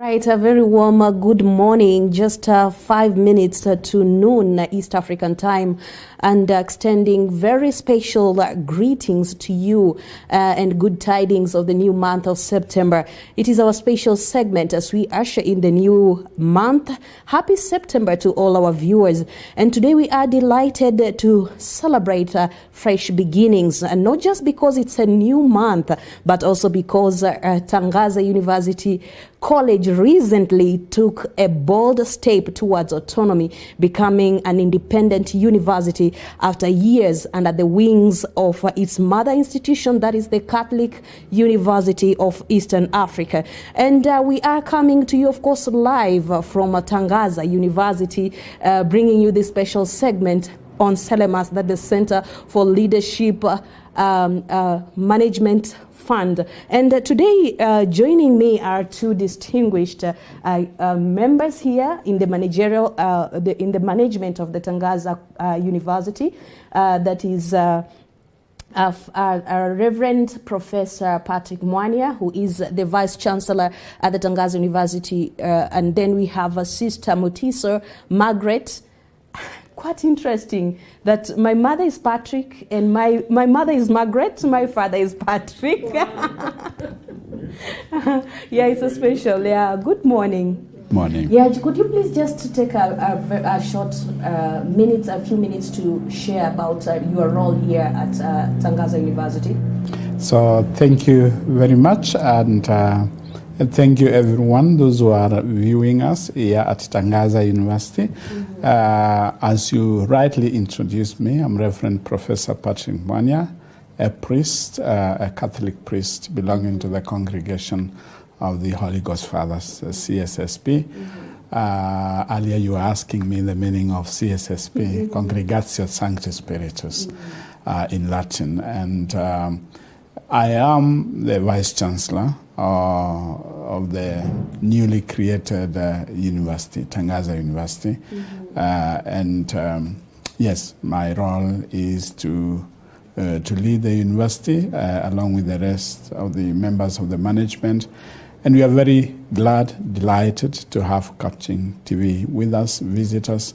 Right, a very warm good morning, just 5 minutes to noon East African time, and extending very special greetings to you and good tidings of the new month of September. It is our special segment as we usher in the new month. Happy September to all our viewers. And today we are delighted to celebrate fresh beginnings, and not just because it's a new month, but also because Tangaza University College recently took a bold step towards autonomy, becoming an independent university after years under the wings of its mother institution, that is the Catholic University of Eastern Africa. And we are coming to you, of course, live from Tangaza University, bringing you this special segment on CELEMAS, that the Center for Leadership Management Fund. And today joining me are two distinguished members here in the managerial in the management of the Tangaza University. That is Reverend Professor Patrick Mwania, who is the Vice Chancellor at the Tangaza University, and then we have Sister Mutiso Margaret. Quite interesting that my mother is Patrick and my mother is Margaret, my father is Patrick. Wow. Yeah, it's a special. Yeah, good morning. Morning. Yeah, could you please just take a short a few minutes to share about your role here at Tangaza University? So thank you very much, and thank you everyone, those who are viewing us here at Tangaza University. As you rightly introduced me, I'm Reverend Professor Patrick Mwania, a priest, a Catholic priest belonging to the Congregation of the Holy Ghost Fathers, CSSP. Earlier you were asking me the meaning of CSSP, Congregatio Sancti Spiritus, in Latin. And I am the Vice Chancellor of the newly created university, Tangaza University. Yes, my role is to lead the university along with the rest of the members of the management. And we are very delighted to have Capuchin TV with us, visitors,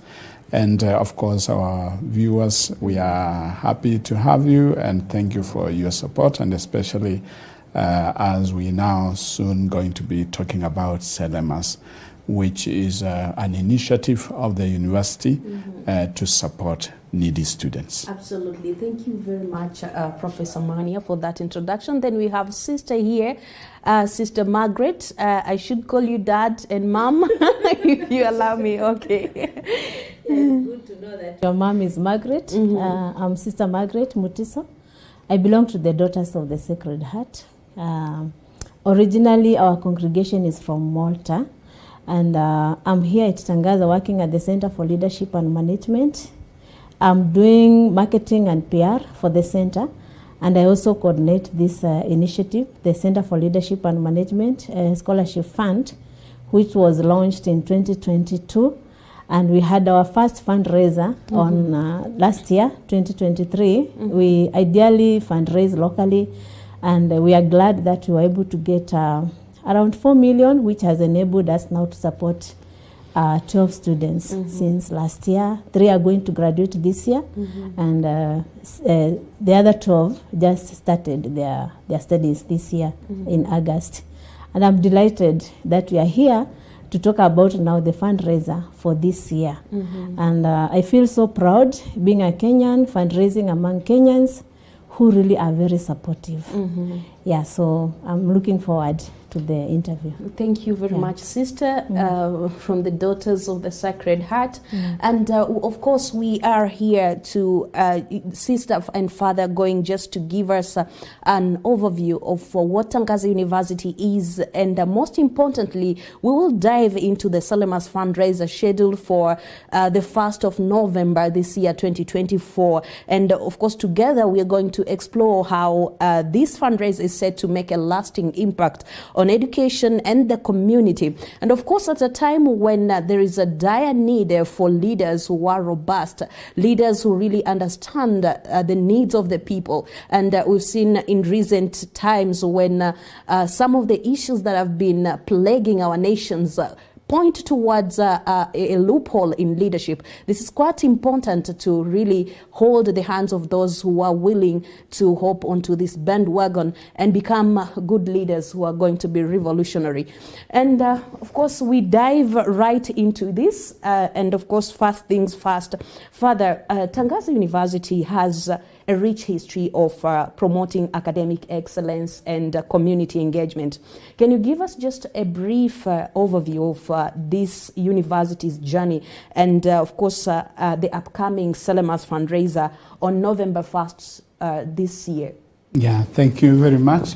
and of course our viewers. We are happy to have you, and thank you for your support, and especially as we now soon going to be talking about CELEMAS, which is an initiative of the university to support needy students. Absolutely. Thank you very much, Professor Mwania, for that introduction. Then we have sister here, Sister Margaret. I should call you Dad and Mom, if you allow me. Okay. It's good to know that your mom is Margaret. I'm Sister Margaret Mutiso. I belong to the Daughters of the Sacred Heart. Originally, our congregation is from Malta, and I'm here at Tangaza working at the Center for Leadership and Management. I'm doing marketing and PR for the center, and I also coordinate this initiative, the Center for Leadership and Management Scholarship Fund, which was launched in 2022. And we had our first fundraiser on last year, 2023. We ideally fundraise locally, and we are glad that we were able to get around 4 million, which has enabled us now to support 12 students since last year. 3 are going to graduate this year, and the other 12 just started their studies this year in August. And I'm delighted that we are here to talk about now the fundraiser for this year. And I feel so proud being a Kenyan, fundraising among Kenyans who really are very supportive. Yeah, so I'm looking forward to the interview. Thank you very much, Sister, from the Daughters of the Sacred Heart. And of course, we are here to, Sister and Father going just to give us an overview of what Tangaza University is. And most importantly, we will dive into the CELEMAS fundraiser scheduled for the 1st of November this year, 2024. And of course, together we are going to explore how this fundraiser is set to make a lasting impact on education and the community. And of course, at a time when there is a dire need for leaders who are robust, leaders who really understand the needs of the people. And we've seen in recent times when some of the issues that have been plaguing our nations point towards a loophole in leadership. This is quite important to really hold the hands of those who are willing to hop onto this bandwagon and become good leaders who are going to be revolutionary. And of course, we dive right into this. And of course, first things first. Father, Tangaza University has a rich history of promoting academic excellence and community engagement. Can you give us just a brief overview of this university's journey and, of course, the upcoming Selemas fundraiser on November 1st this year? Yeah, thank you very much.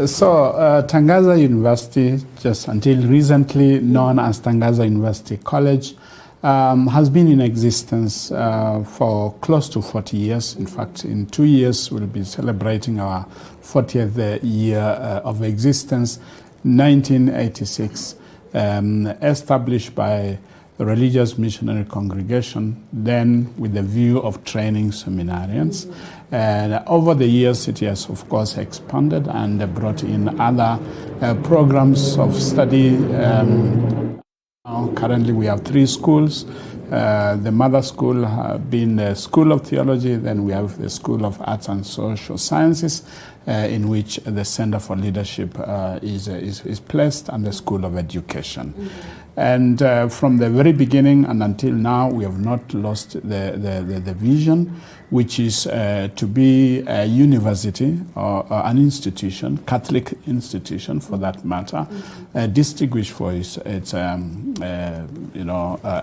So, Tangaza University, just until recently known as Tangaza University College, has been in existence for close to 40 years. In fact, in 2 years, we'll be celebrating our 40th year of existence, 1986, established by the Religious Missionary Congregation, then with the view of training seminarians. And over the years, it has, of course, expanded and brought in other programs of study. Currently, we have 3 schools. The mother school being the School of Theology, then we have the School of Arts and Social Sciences, in which the Center for Leadership is placed, and the School of Education. And from the very beginning and until now, we have not lost the vision, which is to be a university or an institution, Catholic institution for that matter, distinguished for its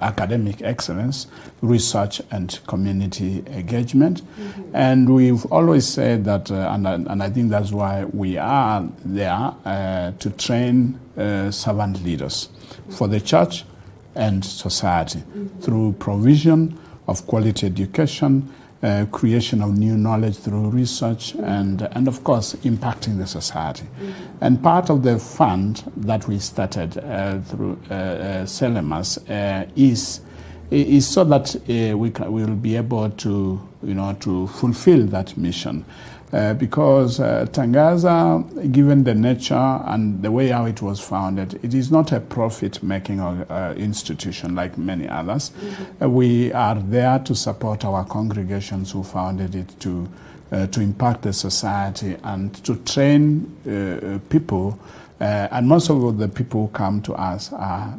academic excellence, research, and community engagement. And we've always said that, and I think that's why we are there, to train servant leaders for the church and society through provision of quality education, creation of new knowledge through research, and of course impacting the society. And part of the fund that we started through Selemas is so that we will be able to fulfill that mission. Because Tangaza, given the nature and the way how it was founded, it is not a profit-making institution like many others. We are there to support our congregations who founded it to impact the society and to train people. And most of the people who come to us are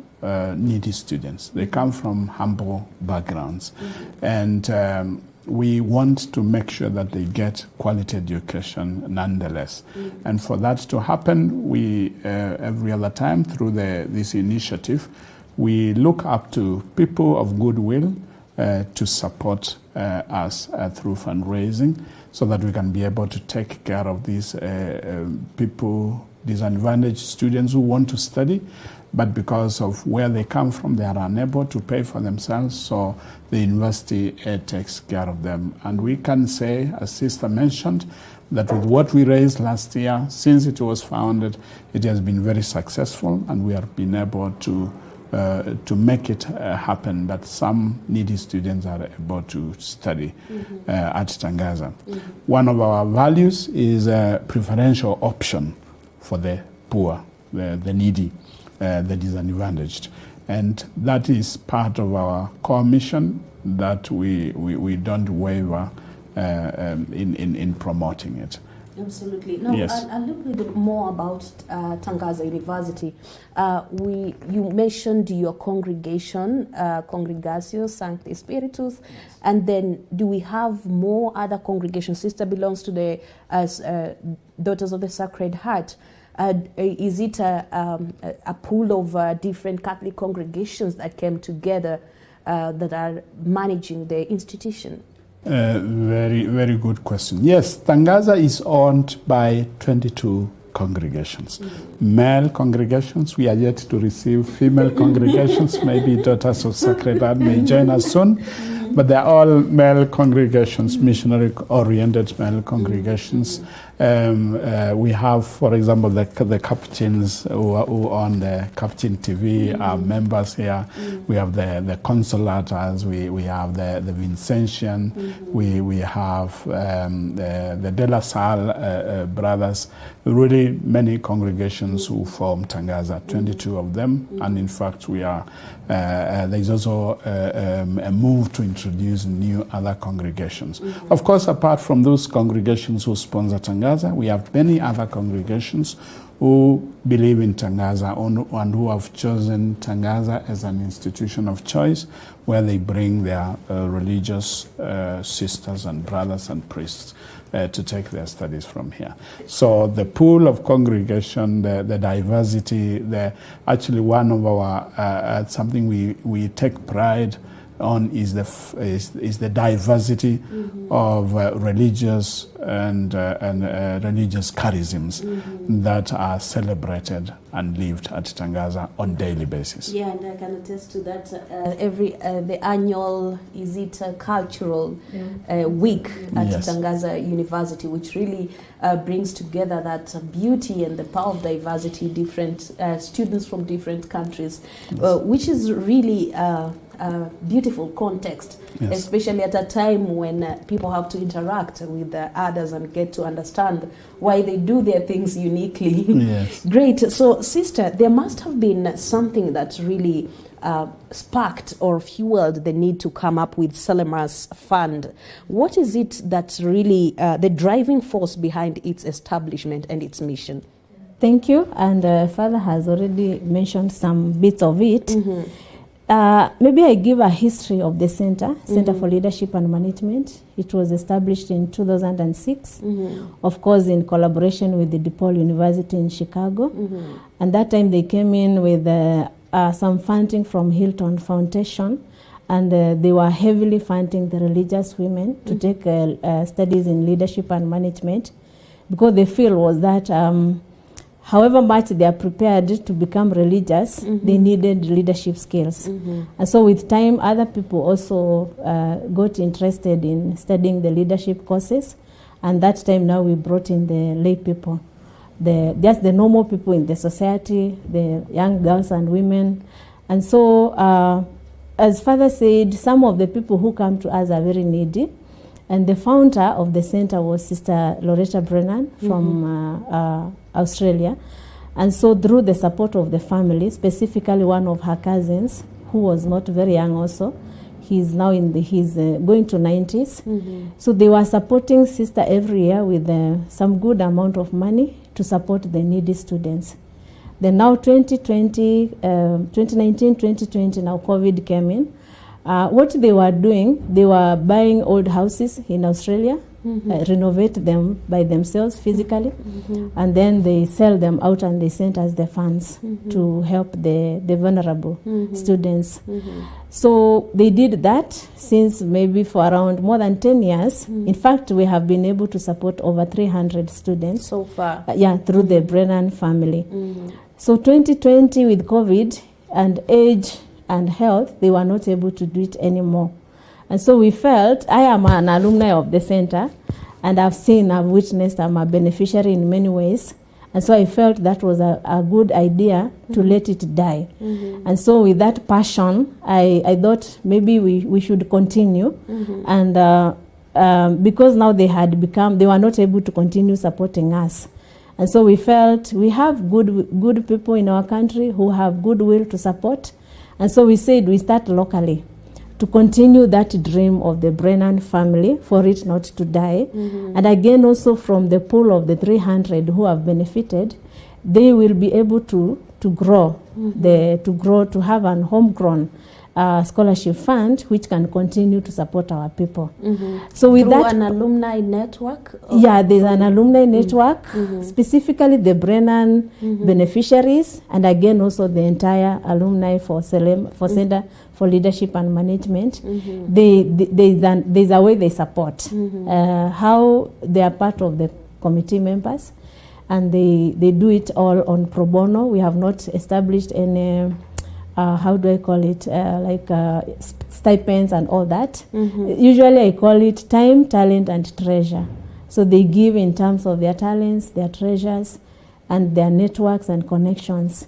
needy students. They come from humble backgrounds. And we want to make sure that they get quality education nonetheless. And for that to happen, we, every other time through this initiative, we look up to people of goodwill to support us through fundraising so that we can be able to take care of these people, disadvantaged students who want to study, but because of where they come from, they are unable to pay for themselves, so the university takes care of them. And we can say, as Sister mentioned, that with what we raised last year, since it was founded, it has been very successful, and we have been able to make it happen, that some needy students are able to study at Tangaza. One of our values is a preferential option for the poor, the needy, the disadvantaged. And that is part of our core mission that we don't waver in promoting it. Absolutely. Now, yes. a little bit more about Tangaza University. You mentioned your congregation, Congregatio Sancti Spiritus, and then do we have more other congregations? Sister belongs to the Daughters of the Sacred Heart. Is it a pool of different Catholic congregations that came together that are managing the institution? Very, very good question. Yes, Tangaza is owned by 22 congregations. Male congregations, we are yet to receive female congregations. Maybe Daughters of Sacred Heart may join us soon. But they're all male congregations, missionary-oriented male congregations. We have, for example, the Capuchins who own the Capuchin TV are members here. We have the Consolatas, we have the Vincentian, we have the De La Salle brothers, really many congregations who form Tangaza, 22 of them, and in fact we are, there's also a move to introduce new other congregations. Of course, apart from those congregations who sponsor Tangaza, we have many other congregations who believe in Tangaza and who have chosen Tangaza as an institution of choice where they bring their religious sisters and brothers and priests to take their studies from here. So the pool of congregation, the diversity, actually one of our, something we take pride on is the diversity of religious and religious charisms that are celebrated and lived at Tangaza on daily basis. Yeah, and I can attest to that. The annual, is it a cultural week at Tangaza University, which really brings together that beauty and the power of diversity, different students from different countries, which is really beautiful context, especially at a time when people have to interact with others and get to understand why they do their things uniquely. Great. So, sister, there must have been something that really sparked or fueled the need to come up with Selema's Fund. What is it that's really the driving force behind its establishment and its mission? Thank you. And Father has already mentioned some bits of it. Maybe I give a history of the Center for Leadership and Management. It was established in 2006, of course, in collaboration with the DePaul University in Chicago. And that time they came in with some funding from Hilton Foundation, and they were heavily funding the religious women to take studies in leadership and management, because they feel was that however much they are prepared to become religious, they needed leadership skills. And so with time, other people also got interested in studying the leadership courses. And that time now we brought in the lay people, just the normal people in the society, the young girls and women. And so, as Father said, some of the people who come to us are very needy. And the founder of the center was Sister Loretta Brennan from Australia. And so through the support of the family, specifically one of her cousins, who was not very young also, he's now he's going to 90s. So they were supporting Sister every year with some good amount of money to support the needy students. Then now 2019, 2020, now COVID came in. What they were doing, they were buying old houses in Australia, renovate them by themselves physically, and then they sell them out and they send us the funds to help the vulnerable students. So they did that since maybe for around more than 10 years. In fact, we have been able to support over 300 students so far. Through the Brennan family. So 2020 with COVID and age and health, they were not able to do it anymore. And so we felt, I am an alumni of the center, and I've witnessed, I'm a beneficiary in many ways. And so I felt that was a good idea to let it die. And so with that passion, I thought maybe we should continue. And because now they were not able to continue supporting us. And so we felt we have good people in our country who have goodwill to support. And so we said we start locally to continue that dream of the Brennan family for it not to die. And again, also from the pool of the 300 who have benefited, they will be able to grow, to have an homegrown scholarship fund which can continue to support our people. So with Through that, an alumni network? There's an alumni network, specifically the Brennan beneficiaries, and again also the entire alumni for Center for Leadership and Management. There's a way they support, how they are part of the committee members, and they do it all on pro bono. We have not established any how do I call it, stipends and all that. Usually I call it time, talent, and treasure. So they give in terms of their talents, their treasures, and their networks and connections.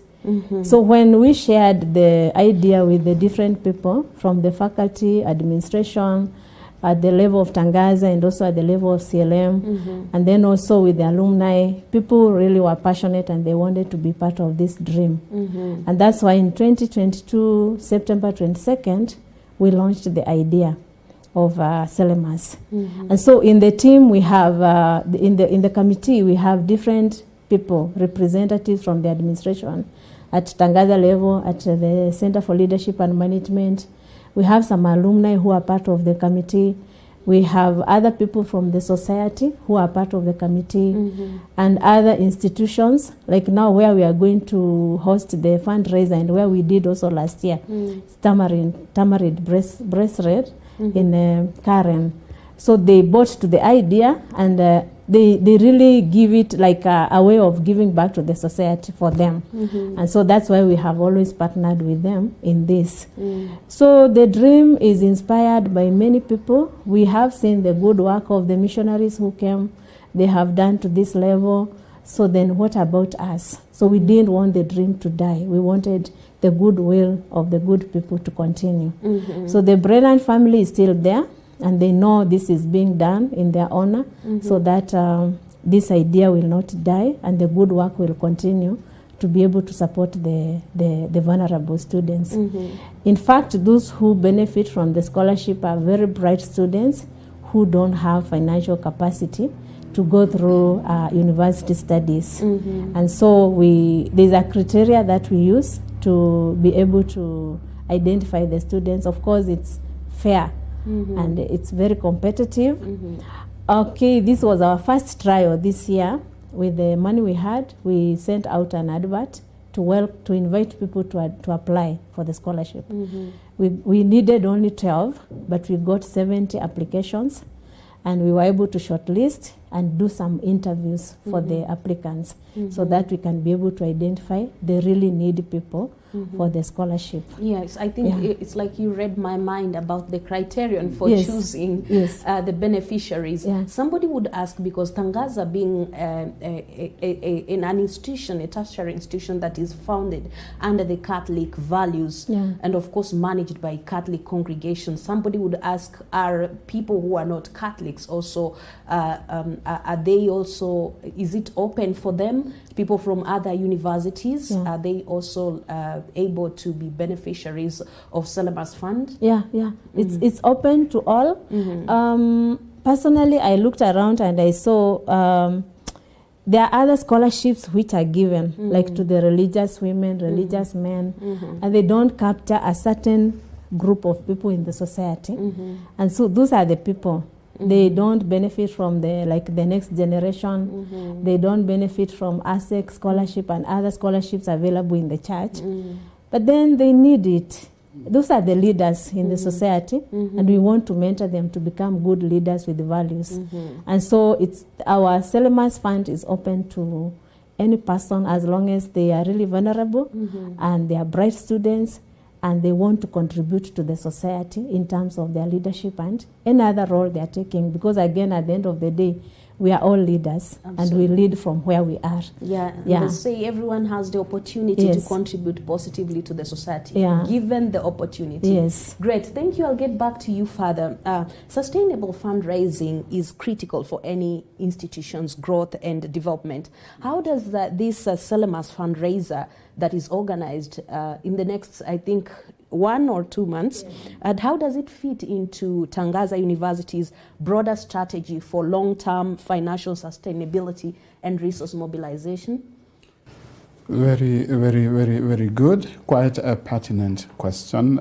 So when we shared the idea with the different people from the faculty, administration, at the level of Tangaza and also at the level of CLM, and then also with the alumni, people really were passionate and they wanted to be part of this dream. And that's why in 2022, September 22nd, we launched the idea of Selemas. And so in the team, we have, in the committee, we have different people, representatives from the administration at Tangaza level, at the Center for Leadership and Management. We have some alumni who are part of the committee. We have other people from the society who are part of the committee, and other institutions, like now where we are going to host the fundraiser and where we did also last year, Tamarind Bracelet in Karen. So they bought to the idea, and they really give it like a way of giving back to the society for them. And so that's why we have always partnered with them in this. So the dream is inspired by many people. We have seen the good work of the missionaries who came. They have done to this level. So then what about us? So we didn't want the dream to die. We wanted the goodwill of the good people to continue. So the Brennan family is still there, and they know this is being done in their honor, so that this idea will not die and the good work will continue to be able to support the vulnerable students. In fact, those who benefit from the scholarship are very bright students who don't have financial capacity to go through university studies. And so there's a criteria that we use to be able to identify the students. Of course, it's fair. And it's very competitive. Okay, this was our first trial this year. With the money we had, we sent out an advert to invite people to apply for the scholarship. We needed only 12, but we got 70 applications, and we were able to shortlist and do some interviews for the applicants, so that we can be able to identify the really needy people for the scholarship. Yes, I think it's like you read my mind about the criterion for choosing the beneficiaries. Somebody would ask, because Tangaza being in an institution, a tertiary institution that is founded under the Catholic values and of course managed by Catholic congregations, somebody would ask, are people who are not Catholics also, are they also, is it open for them? People from other universities, are they also able to be beneficiaries of Selemas Fund? It's open to all. Personally, I looked around and I saw there are other scholarships which are given, like to the religious women, religious men, and they don't capture a certain group of people in the society. And so those are the people. They don't benefit from the next generation. They don't benefit from ASEC scholarship and other scholarships available in the church. But then they need it. Those are the leaders in the society, and we want to mentor them to become good leaders with values. And so our Selemas Fund is open to any person as long as they are really vulnerable and they are bright students, and they want to contribute to the society in terms of their leadership and any other role they are taking. Because again, at the end of the day, we are all leaders. Absolutely. And we lead from where we are. They say everyone has the opportunity to contribute positively to the society, given the opportunity. Great, thank you. I'll get back to you further. Sustainable fundraising is critical for any institution's growth and development. How does this Selemas fundraiser that is organized in the next, I think, 1 or 2 months, and how does it fit into Tangaza University's broader strategy for long-term financial sustainability and resource mobilization? Very, very, very, very good. Quite a pertinent question.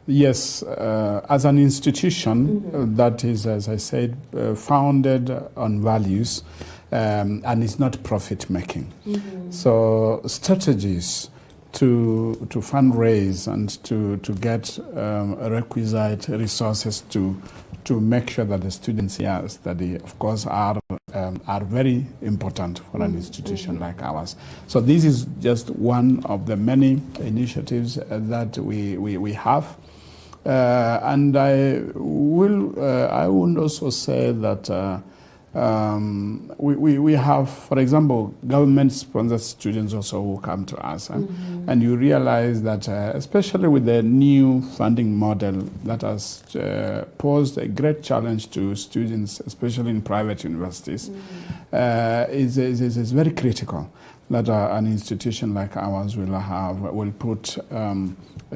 Yes, as an institution that is, as I said, founded on values and is not profit-making. So strategies to fundraise and to get requisite resources to make sure that the students here study, of course, are very important for an institution like ours. So this is just one of the many initiatives that we have. And I would also say that we have, for example, government-sponsored students also who come to us. And you realize that, especially with the new funding model that has posed a great challenge to students, especially in private universities, is very critical that an institution like ours will put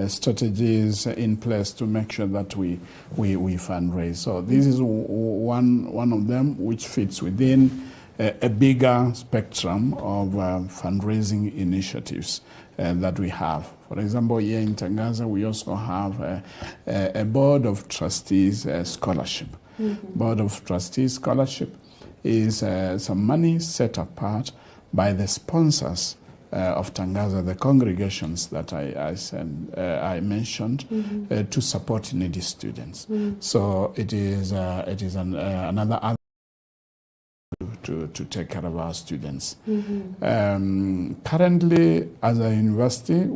strategies in place to make sure that we fundraise. So this is one of them which fits within a bigger spectrum of fundraising initiatives that we have. For example, here in Tangaza, we also have a Board of Trustees scholarship. Board of Trustees scholarship is some money set apart by the sponsors of Tangaza, the congregations that I mentioned, to support needy students. So it is another avenue to take care of our students. Currently, as a university,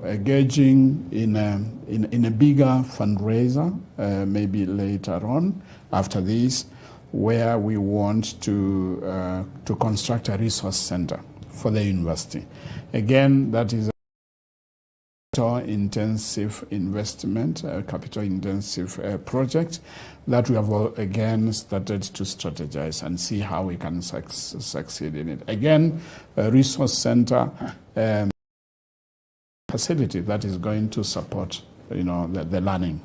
engaging in a bigger fundraiser, maybe later on after this, where we want to construct a resource center for the university. Again, that is a capital-intensive investment, a capital-intensive project that we have again started to strategize and see how we can succeed in it. Again, a resource center facility that is going to support, the learning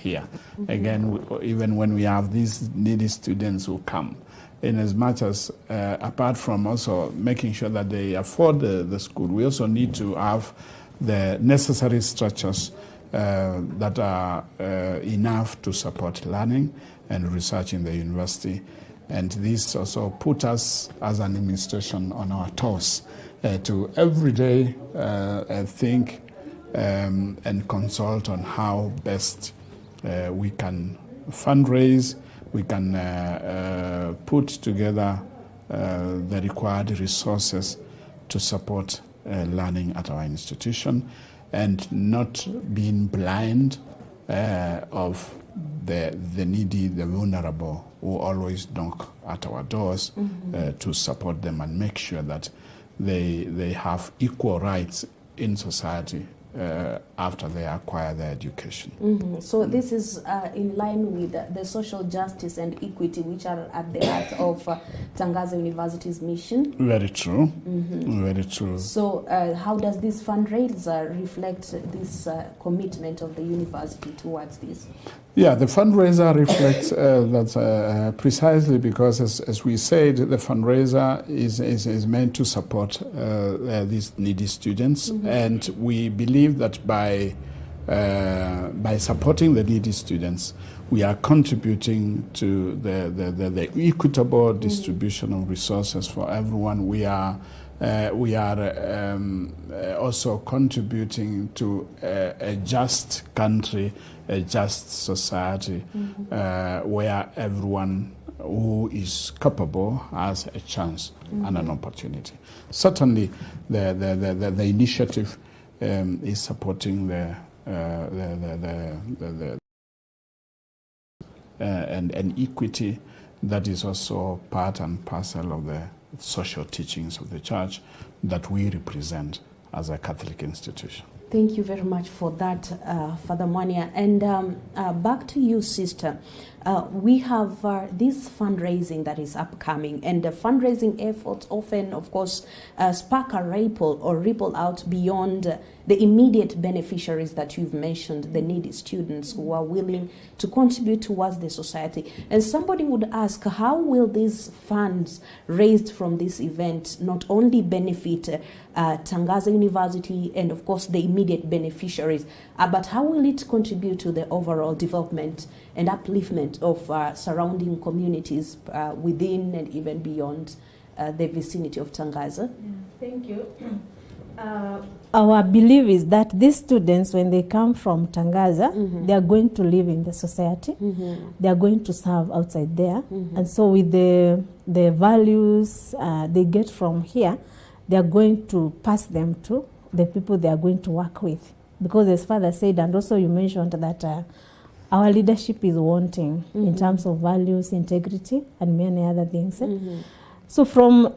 here. Again, even when we have these needy students who come, in as much as apart from also making sure that they afford the school, we also need to have the necessary structures that are enough to support learning and research in the university. And this also put us as an administration on our toes to every day think and consult on how best we can fundraise, we can put together the required resources to support learning at our institution, and not being blind of the needy, the vulnerable, who always knock at our doors to support them and make sure that they have equal rights in society after they acquire their education. So this is in line with the social justice and equity, which are at the heart of Tangaza University's mission. Very true. Very true. So how does this fundraiser reflect this commitment of the university towards this? Yeah, the fundraiser reflects that precisely because, as we said, the fundraiser is meant to support these needy students, and we believe that by supporting the needy students, we are contributing to the equitable distribution of resources for everyone. We are also contributing to a just country, a just society, where everyone who is capable has a chance and an opportunity. Certainly, the initiative is supporting the and equity that is also part and parcel of the social teachings of the church that we represent as a Catholic institution. Thank you very much for that, Father Mwania. And back to you, Sister. We have this fundraising that is upcoming, and the fundraising efforts often, of course, spark a ripple out beyond the immediate beneficiaries that you've mentioned, the needy students who are willing to contribute towards the society. And somebody would ask, how will these funds raised from this event not only benefit Tangaza University and, of course, the immediate beneficiaries, but how will it contribute to the overall development and upliftment of surrounding communities within and even beyond the vicinity of Tangaza? Thank you. Our belief is that these students, when they come from Tangaza, they are going to live in the society. They are going to serve outside there. And so with the values they get from here, they are going to pass them to the people they are going to work with because as Father said, and also you mentioned that our leadership is wanting in terms of values, integrity, and many other things. So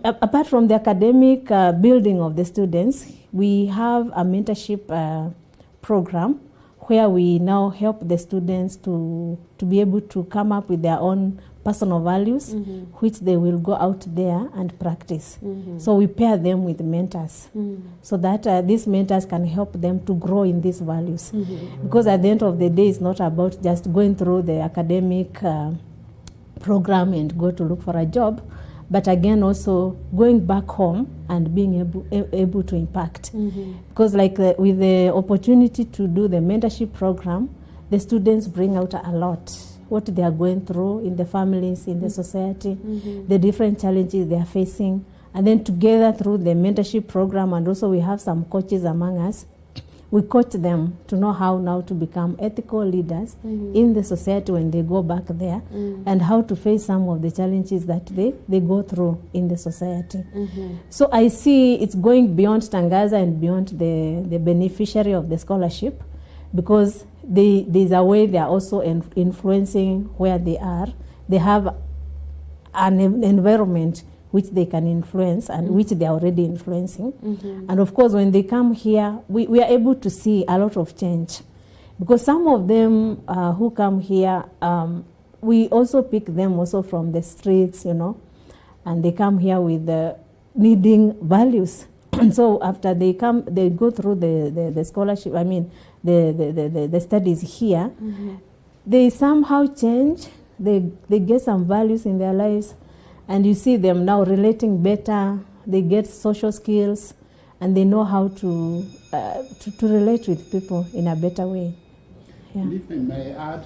apart from the academic building of the students, we have a mentorship program where we now help the students to be able to come up with their own personal values, which they will go out there and practice. So we pair them with mentors so that these mentors can help them to grow in these values. Because at the end of the day, it's not about just going through the academic program and go to look for a job, but again also going back home and being able to impact. Because like with the opportunity to do the mentorship program, the students bring out a lot, what they are going through in the families, in the society, the different challenges they are facing. And then together through the mentorship program, and also we have some coaches among us, we coach them to know how now to become ethical leaders in the society when they go back there, and how to face some of the challenges that they go through in the society. So I see it's going beyond Tangaza and beyond the beneficiary of the scholarship, because there's a way they are also influencing where they are. They have an environment which they can influence and which they are already influencing. And of course, when they come here, we are able to see a lot of change. Because some of them who come here, we also pick them also from the streets, you know, and they come here with needing values. And so after they come, they go through the scholarship, I mean, the studies here, they somehow change, they get some values in their lives, and you see them now relating better, they get social skills, and they know how to relate with people in a better way. Yeah. If I may add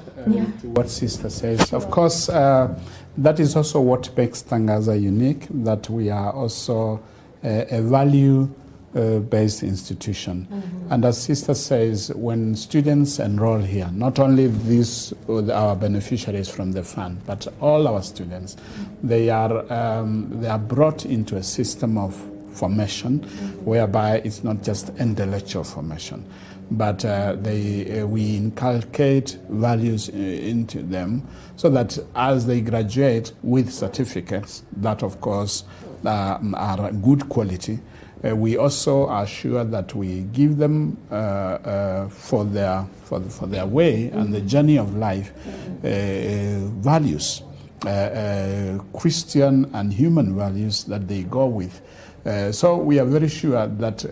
to what Sister says, of course, that is also what makes Tangaza unique, that we are also a value-based institution. And as Sister says, when students enroll here, not only these our beneficiaries from the fund, but all our students, they are brought into a system of formation whereby it's not just intellectual formation, but we inculcate values into them, so that as they graduate with certificates that of course are good quality, we also are sure that we give them for their way and the journey of life values, Christian and human values that they go with. So we are very sure that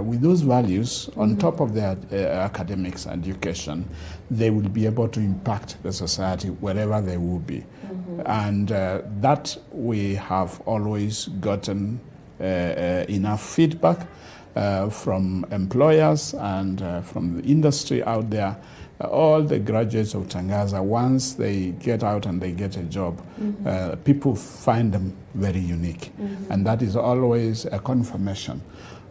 with those values, on top of their academics and education, they will be able to impact the society wherever they will be. And that we have always gotten enough feedback from employers and from the industry out there. All the graduates of Tangaza, once they get out and they get a job, people find them very unique. And that is always a confirmation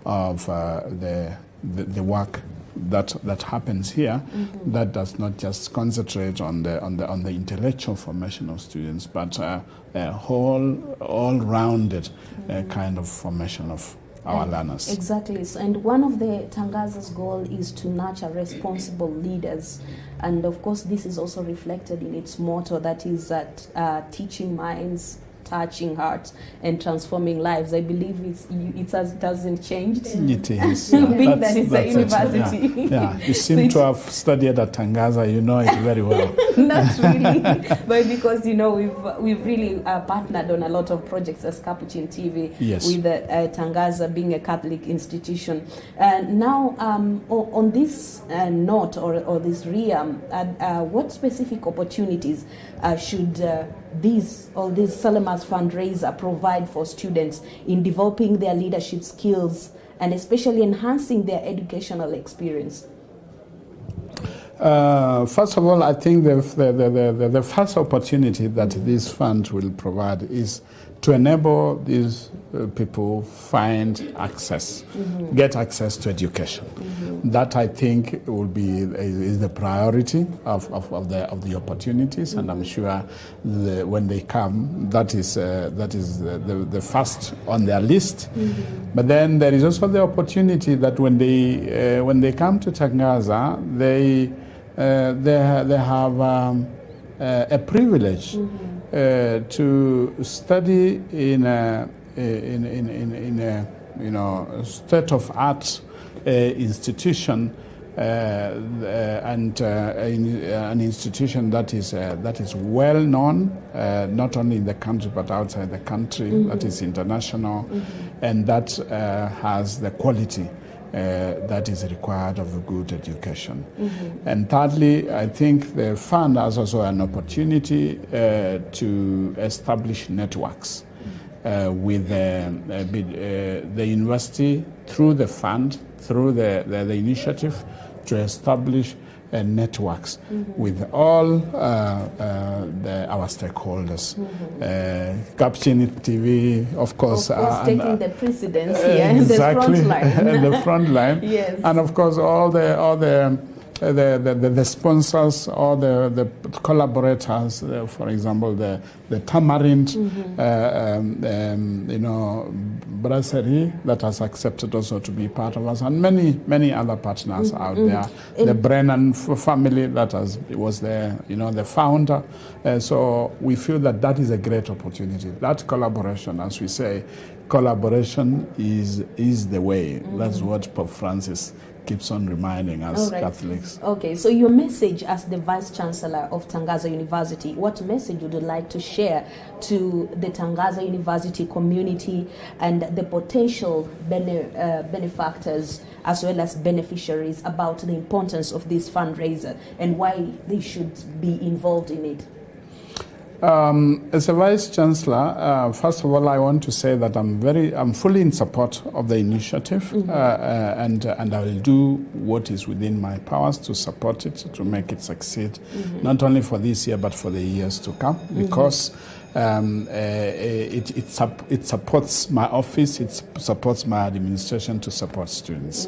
of the work that happens here, that does not just concentrate on the intellectual formation of students, but a whole all-rounded kind of formation of our learners. Exactly. And one of the Tangaza's goal is to nurture responsible leaders. And of course, this is also reflected in its motto, that is that teaching minds, touching hearts, and transforming lives. I believe it hasn't changed. It is. Being that it's a university. Yeah. You seem to have studied at Tangaza. You know it very well. Not really, but because we've really partnered on a lot of projects as Capuchin TV, yes, with Tangaza being a Catholic institution. Now, on this note or this realm, what specific opportunities should this Salamas fundraiser provide for students in developing their leadership skills and especially enhancing their educational experience? First of all, I think the first opportunity that this fund will provide is to enable these people find access, get access to education. That I think will be is the priority of the opportunities, and I'm sure when they come, that is the first on their list. But then there is also the opportunity that when they come to Tangaza, they have a privilege to study in a state of art institution, and an institution that is well known, not only in the country but outside the country, that is international, and that has the quality that is required of a good education. And thirdly, I think the fund has also an opportunity to establish networks with the university, through the fund, through the initiative, to establish networks with all our stakeholders. Capuchin TV, of course, taking the precedence here in the front line. The front line. Yes. And of course, all the sponsors or the collaborators, for example, the Tamarind, brasserie that has accepted also to be part of us, and many other partners out there. The Brennan family that was the founder. So we feel that is a great opportunity. That collaboration, as we say, collaboration is the way. That's what Pope Francis keeps on reminding us, Catholics. Okay, so your message as the Vice Chancellor of Tangaza University, what message would you like to share to the Tangaza University community and the potential benefactors as well as beneficiaries about the importance of this fundraiser and why they should be involved in it? As a Vice Chancellor, first of all, I want to say that I'm fully in support of the initiative, and I will do what is within my powers to support it, to make it succeed, not only for this year but for the years to come, because it supports my office, it supports my administration to support students.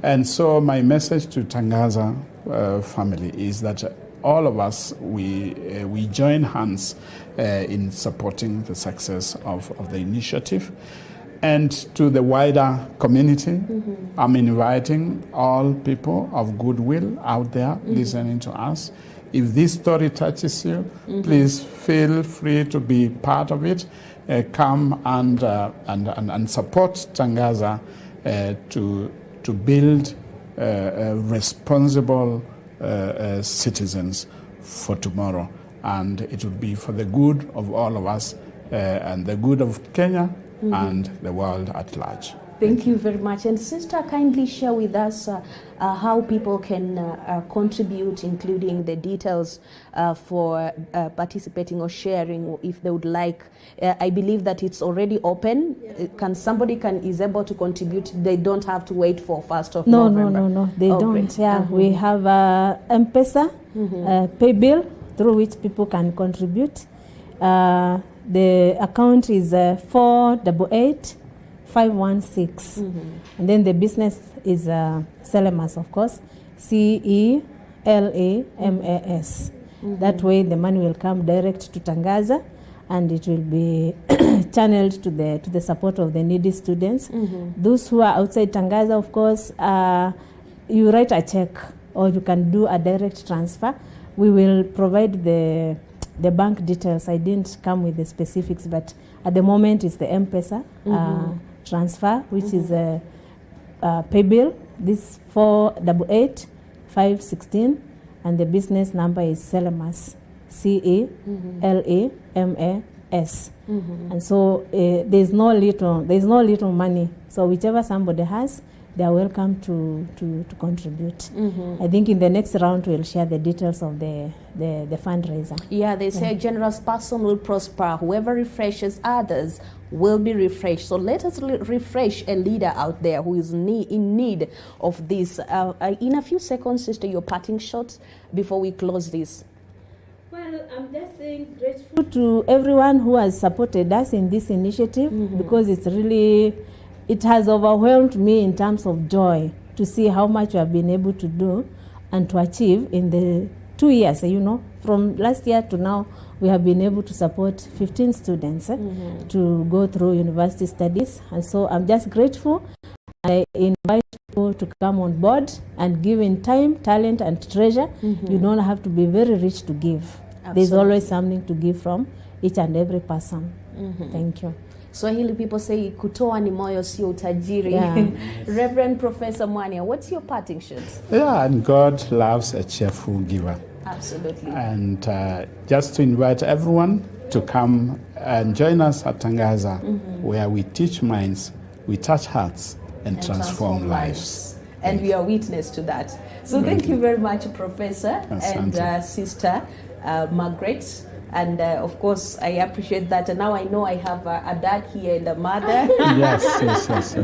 And so my message to Tangaza family is that all of us, we join hands in supporting the success of the initiative. And to the wider community, I'm inviting all people of goodwill out there listening to us. If this story touches you, please feel free to be part of it. Come and support Tangaza to build responsible citizens for tomorrow, and it will be for the good of all of us and the good of Kenya and the world at large. Thank you very much. And Sister, kindly share with us how people can contribute, including the details for participating or sharing if they would like. I believe that it's already open. Somebody is able to contribute. They don't have to wait for 1st of November. No, they don't. Great. Yeah, we have Mpesa, Paybill, through which people can contribute. The account is 488-516, and then the business is Celemas, of course, CELAMAS. That way the money will come direct to Tangaza, and it will be channeled to the support of the needy students. Those who are outside Tangaza, of course, you write a check or you can do a direct transfer. We will provide the bank details. I didn't come with the specifics, but at the moment it's the Mpesa transfer, which is a Paybill. This 488-516, and the business number is Celemas, CELAMAS. And so there's no little money. So whichever somebody has, they are welcome to contribute. I think in the next round we'll share the details of the fundraiser. Yeah, they say a generous person will prosper. Whoever refreshes others will be refreshed. So let us refresh a leader out there who is in need of this. In a few seconds, Sister, your parting shots before we close this. Well, I'm just saying grateful to everyone who has supported us in this initiative, because it has overwhelmed me in terms of joy to see how much we have been able to do and to achieve in the 2 years. From last year to now, we have been able to support 15 students to go through university studies. And so I'm just grateful. I invite people to come on board and give in time, talent, and treasure. You don't have to be very rich to give. Absolutely. There's always something to give from each and every person. Thank you. Swahili people say kutoa ni moyo sio utajiri. Yeah. Reverend Professor Mwania, what's your parting shot? Yeah, and God loves a cheerful giver. Absolutely. And just to invite everyone to come and join us at Tangaza, where we teach minds, we touch hearts, and transform lives. And we are witness to that. So thank you very much, Professor and Sister Margaret. And of course, I appreciate that. And now I know I have a dad here and a mother. Yes.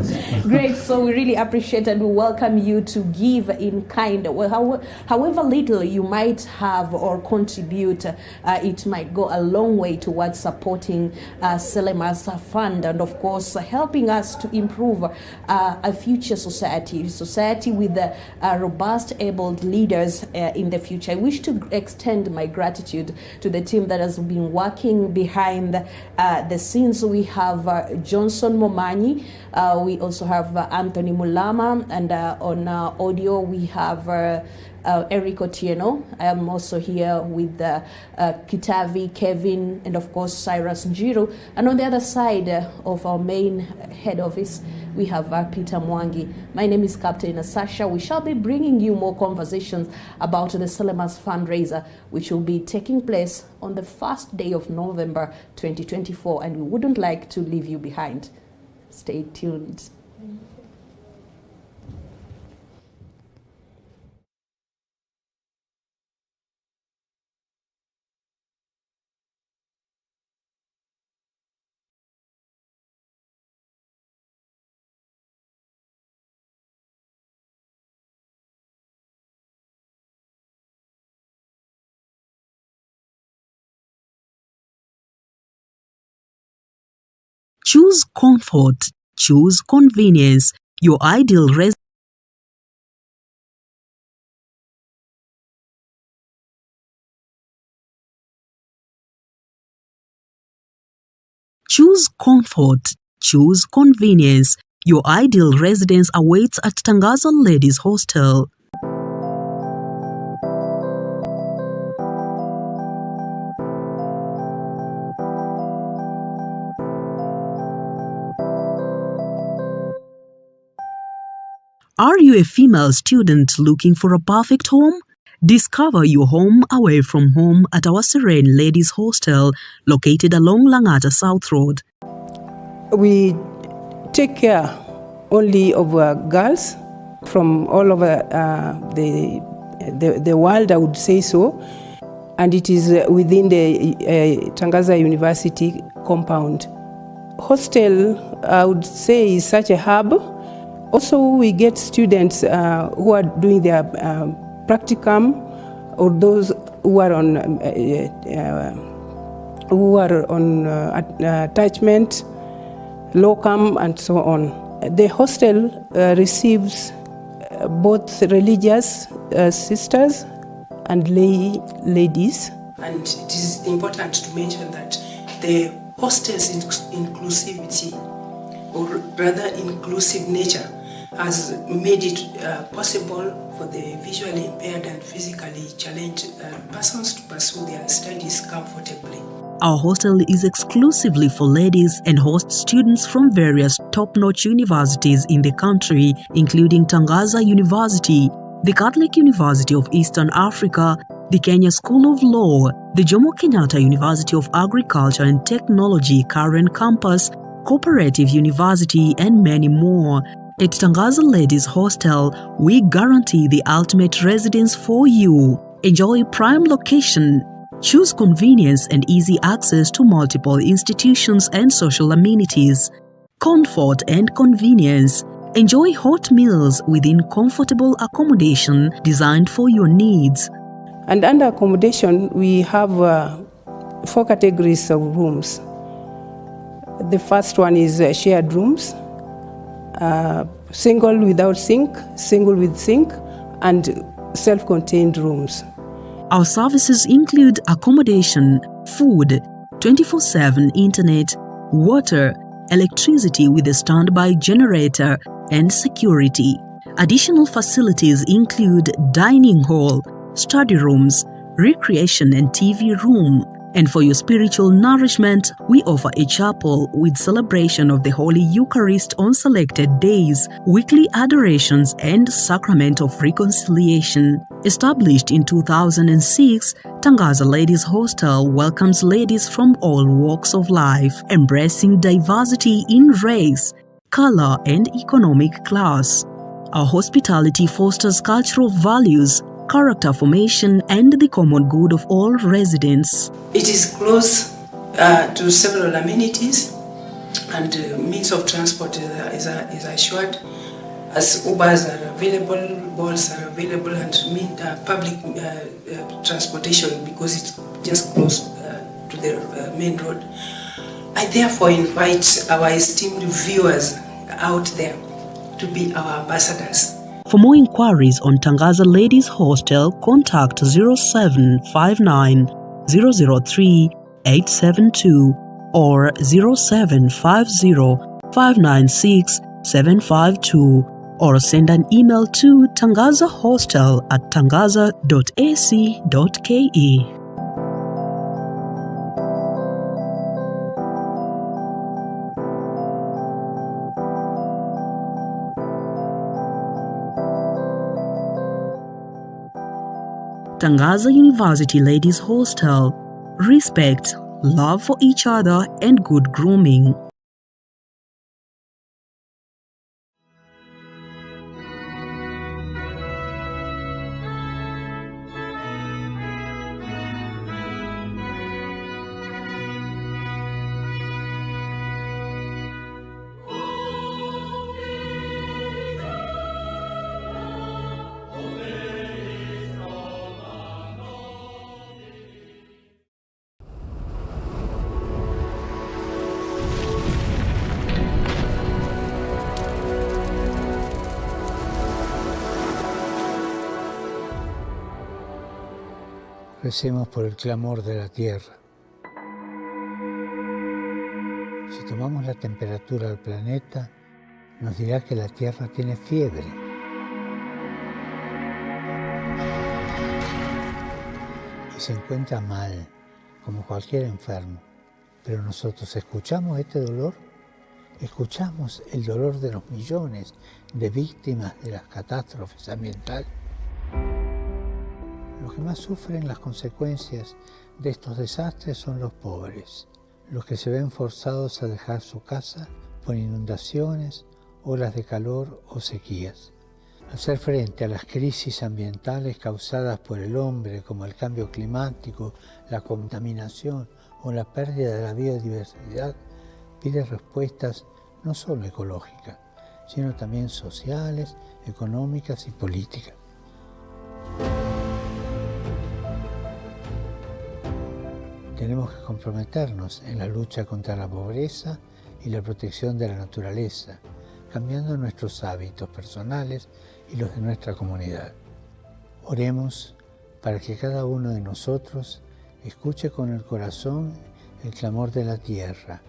Great. So we really appreciate and we welcome you to give in kind. Well, however little you might have or contribute, it might go a long way towards supporting Selema's fund and, of course, helping us to improve a future society with robust, able leaders in the future. I wish to extend my gratitude to the team that has been working behind the scenes. We have Johnson Momanyi, we also have Anthony Mulama, and on audio we have Eric Otieno. I am also here with Kitavi, Kevin, and of course Cyrus Njiru. And on the other side of our main head office, we have Peter Mwangi. My name is Captain Sasha. We shall be bringing you more conversations about the Selema's fundraiser, which will be taking place on the first day of November 2024, and we wouldn't like to leave you behind. Stay tuned. Choose comfort. Choose convenience. Your ideal residence. Choose comfort. Choose convenience. Your ideal residence awaits at Tangaza Ladies Hostel. Are you a female student looking for a perfect home? Discover your home away from home at our serene ladies hostel located along Langata South Road. We take care only of girls from all over the world, I would say so, and it is within the Tangaza University compound. Hostel, I would say, is such a hub. Also, we get students who are doing their practicum, or those who are on attachment, locum, and so on. The hostel receives both religious sisters and lay ladies. And it is important to mention that the hostel's inclusivity, or rather inclusive nature, has made it possible for the visually impaired and physically challenged persons to pursue their studies comfortably. Our hostel is exclusively for ladies and hosts students from various top-notch universities in the country, including Tangaza University, the Catholic University of Eastern Africa, the Kenya School of Law, the Jomo Kenyatta University of Agriculture and Technology Karen Campus, Cooperative University, and many more. At Tangaza Ladies Hostel, we guarantee the ultimate residence for you. Enjoy prime location. Choose convenience and easy access to multiple institutions and social amenities. Comfort and convenience. Enjoy hot meals within comfortable accommodation designed for your needs. And under accommodation, we have 4 categories of rooms. The first one is shared rooms, single without sink, single with sink, and self-contained rooms. Our services include accommodation, food, 24/7 internet, water, electricity with a standby generator, and security. Additional facilities include dining hall, study rooms, recreation and TV room. And for your spiritual nourishment, we offer a chapel with celebration of the Holy Eucharist on selected days, weekly adorations, and sacrament of reconciliation. Established in 2006, Tangaza Ladies Hostel welcomes ladies from all walks of life, embracing diversity in race, color, and economic class. Our hospitality fosters cultural values, character formation, and the common good of all residents. It is close to several amenities, and means of transport is assured, as Ubers are available, Bolts are available, and public transportation, because it's just close to the main road. I therefore invite our esteemed viewers out there to be our ambassadors. For more inquiries on Tangaza Ladies Hostel, contact 0759 003 872 or 0750 596 752, or send an email to tangazahostel@tangaza.ac.ke. Tangaza University Ladies Hostel. Respect, love for each other, and good grooming. Recemos por el clamor de la tierra. Si tomamos la temperatura del planeta, nos dirá que la tierra tiene fiebre. Y se encuentra mal, como cualquier enfermo. Pero nosotros escuchamos este dolor, escuchamos el dolor de los millones de víctimas de las catástrofes ambientales. Los que más sufren las consecuencias de estos desastres son los pobres, los que se ven forzados a dejar su casa por inundaciones, olas de calor o sequías. Hacer frente a las crisis ambientales causadas por el hombre, como el cambio climático, la contaminación o la pérdida de la biodiversidad, pide respuestas no solo ecológicas, sino también sociales, económicas y políticas. Tenemos que comprometernos en la lucha contra la pobreza y la protección de la naturaleza, cambiando nuestros hábitos personales y los de nuestra comunidad. Oremos para que cada uno de nosotros escuche con el corazón el clamor de la tierra,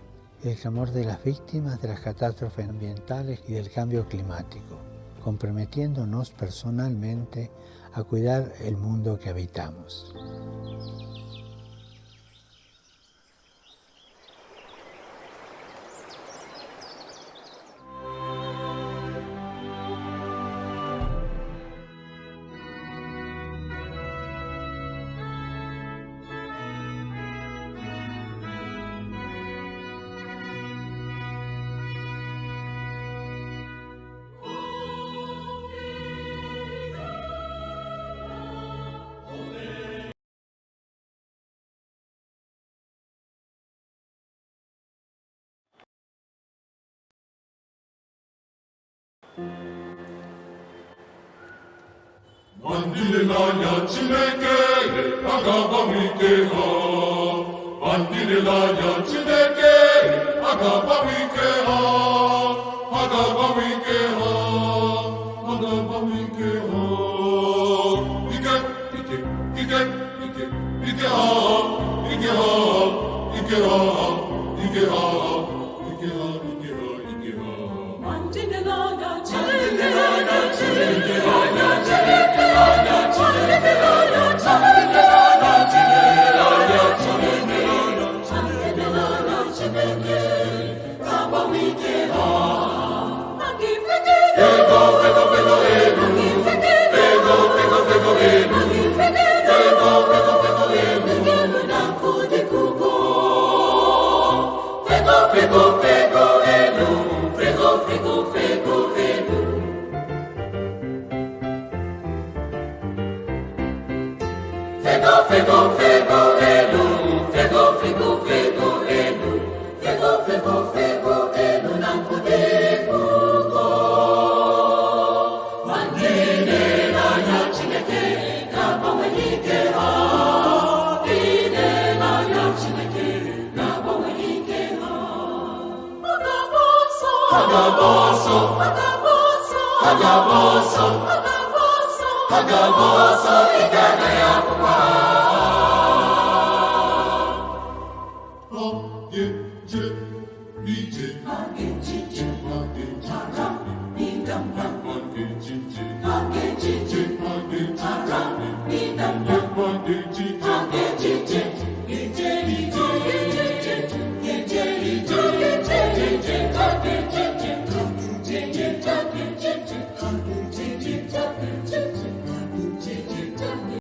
el clamor de las víctimas de las catástrofes ambientales y del cambio climático, comprometiéndonos personalmente a cuidar el mundo que habitamos. Mandilelanya Chineke, Agabamike ha. Mandilelanya Chineke, Agabamike ha. Agabamike ha. Agabamike ha. Ike ha. Ike ha. Ike ha. Ike ha. Ike ha. Mandilelanya Chineke, Ike